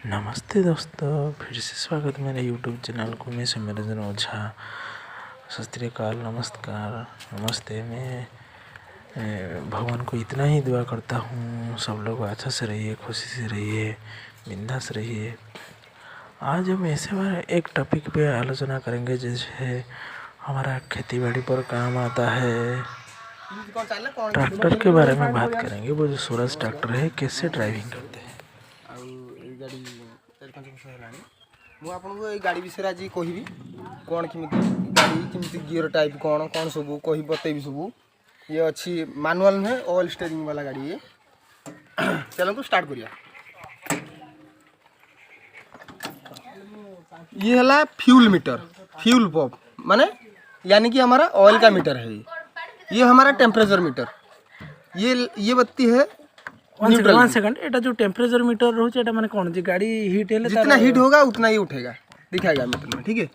नमस्ते दोस्तों, फिर से स्वागत है मेरे यूट्यूब चैनल को। मैं सिमरन ओझा। सत श्री अकाल, नमस्कार, नमस्ते। मैं भगवान को इतना ही दुआ करता हूँ, सब लोग अच्छा से रहिए, खुशी से रहिए, बिंदास रहिए। आज हम ऐसे बारे एक टॉपिक पे आलोचना करेंगे जैसे हमारा खेती बाड़ी पर काम आता है। ट्रैक्टर के बारे में बात करेंगे। वो जो सूरज ट्रैक्टर है कैसे ड्राइविंग करते हैं। मुझे गाड़ी विषय आज कहि कौन केमी गाड़ी केमी गियर टाइप कौन कौन सब कह बतेबी सब। ये अच्छी मैनुअल में ऑयल स्टीयरिंग वाला गाड़ी है। चलो स्टार्ट करिया। ये है फ्यूल मीटर, फ्यूल पंप माने यानी कि हमारा ऑयल का मीटर है। ये हमारा टेम्परेचर मीटर। ये बत्ती है वन सेकंड। एटा जो टेम्परेचर मीटर रोचे एटा माने कौन जी गाड़ी हीट हेले जितना हीट होगा उतना ही उठेगा, दिखाएगा मीटर में। ठीक है,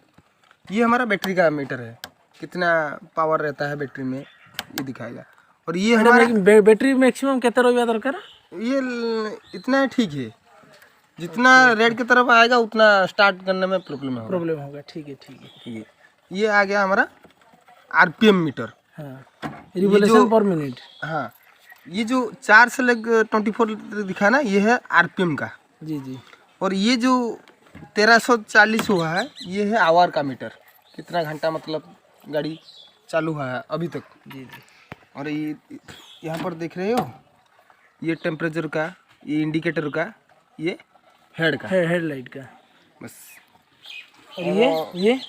ये हमारा बैटरी का मीटर है, कितना पावर रहता है बैटरी में ये दिखाएगा। और ये हमारा बैटरी मैक्सिमम कितना रहबा दरकार। ये इतना ठीक है, जितना रेड की तरफ आएगा उतना स्टार्ट करने में प्रॉब्लम होगा। ठीक है, ठीक है, ठीक है। ये आ गया हमारा आरपीएम मीटर। हाँ, रिवोल्यूशन पर मिनट। हाँ, ये जो 4 से लेकर 24 दिखा ना, ये है आरपीएम का। जी जी। और ये जो 1340 हुआ है, ये है आवर का मीटर, कितना घंटा मतलब गाड़ी चालू हुआ है अभी तक। जी जी। और ये यहाँ पर देख रहे हो, ये टेम्परेचर का, ये इंडिकेटर का, ये हेड का, हेडलाइट का बस। और ये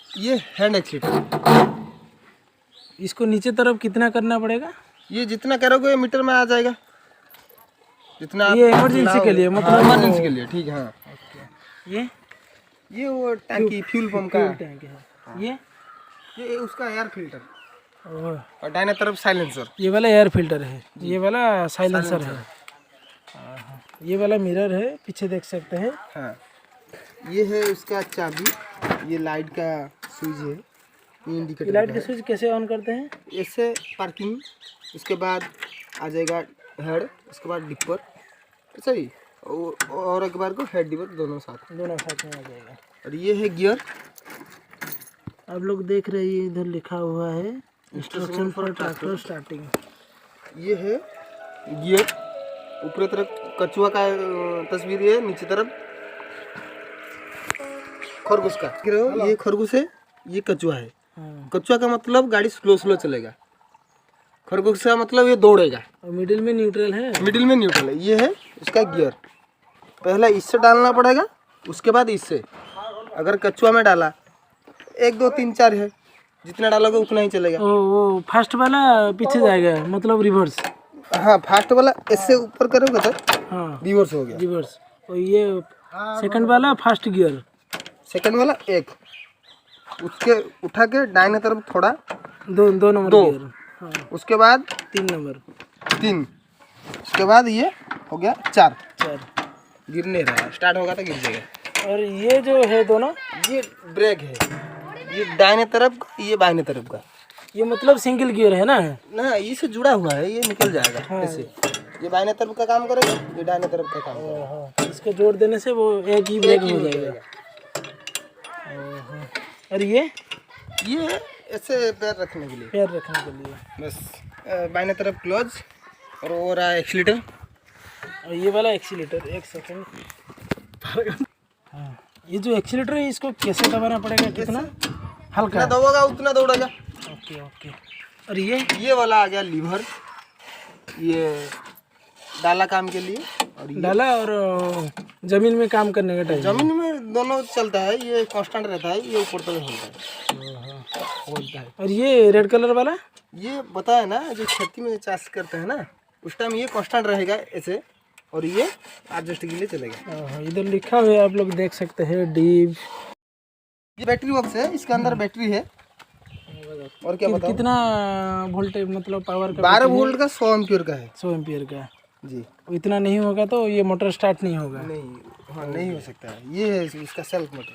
हैंड एक्सीटर। इसको नीचे तरफ कितना करना पड़ेगा। ये जितना करोगे मीटर में आ जाएगा, जितना ये इमरजेंसी के लिए, मतलब इमरजेंसी के लिए। ठीक है। हाँ, ये वो टैंकी फ्यूल पंप का टैंक है। ये उसका एयर फिल्टर और और दाहिने तरफ साइलेंसर। ये वाला एयर फिल्टर है, ये वाला साइलेंसर है। ये वाला मिरर है, पीछे देख सकते हैं। हाँ, ये है उसका चाबी। ये लाइट का स्विच है, ये इंडिकेटर। लाइट का स्विच कैसे ऑन करते हैं। ऐसे पार्किंग, उसके बाद आ जाएगा हेड, उसके बाद डिपर, सही। और एक बार को हेड डिपर दोनों साथ में आ जाएगा। और ये है गियर। आप लोग देख रहे हैं, इधर लिखा हुआ है इंस्ट्रक्शन फॉर ट्रैक्टर स्टार्टिंग। ये है गियर। ऊपर तरफ कछुआ का तस्वीर है, नीचे तरफ खरगोश का। ये खरगोश है, ये कछुआ है। कछुआ का मतलब गाड़ी स्लो स्लो चलेगा, खरगोश का मतलब ये दौड़ेगा। और मिडिल में न्यूट्रल है। मिडिल में न्यूट्रल है। ये है इसका गियर। पहले इससे डालना पड़ेगा, उसके बाद इससे। अगर कछुआ में डाला 1 2 3 4 है, जितना डालोगे उतना ही चलेगा। वो फास्ट वाला पीछे जाएगा, मतलब रिवर्स। हाँ, फास्ट वाला इससे ऊपर करोगे तो हाँ रिवर्स हो गया, रिवर्स। और ये सेकंड वाला फास्ट गियर। सेकंड वाला एक, उसके उठा के दाहिने तरफ थोड़ा दो नंबर गियर। हाँ। उसके बाद 3 नंबर 3, उसके बाद ये हो गया 4। गिर नहीं रहा, स्टार्ट होगा तो गिर जाएगा। और ये जो है दोनों, ये ब्रेक है, ये दाहिने तरफ का, ये बाहिने तरफ का। ये मतलब सिंगल गियर है ना। इससे जुड़ा हुआ है, ये निकल जाएगा। हाँ। ऐसे ये बाहिने तरफ का काम करेगा, ये दाहिने तरफ का काम करेगा। इसको जोड़ देने से वो एक ही ब्रेक हो जाएगा। और ये ऐसे पैर रखने के लिए, बस। बाहिने तरफ क्लच और वो रहा एक्सीलेटर। और ये वाला एक्सीलेटर। एक सेकंड। हाँ, ये जो एक्सीलेटर है इसको कैसे दबाना पड़ेगा, कितना हल्का दबाओगा उतना दौड़ेगा। Okay okay. और ये वाला आ गया लीवर, ये डाला काम के लिए। और डाला और जमीन में काम करने का टाइम। जमीन में दोनों चलता है, ये कांस्टेंट रहता है, ये ऊपर तक होता है। और ये रेड कलर वाला, ये बताया ना, जो खेती में चाष करते हैं ना, उस टाइम ये कांस्टेंट रहेगा ऐसे, और ये एडजस्ट के लिए चलेगा। इधर लिखा हुआ है, आप लोग देख सकते हैं, डीप। ये बैटरी बॉक्स है, इसके अंदर बैटरी है। और क्या बताऊं, कितना वोल्टेज मतलब पावर का। 12 वोल्ट का 100 एम्पियर का है। 100 एम्पियर का जी। इतना नहीं होगा तो ये मोटर स्टार्ट नहीं होगा। नहीं, हाँ, नहीं हो सकता है। ये है इसका सेल्फ मोटर।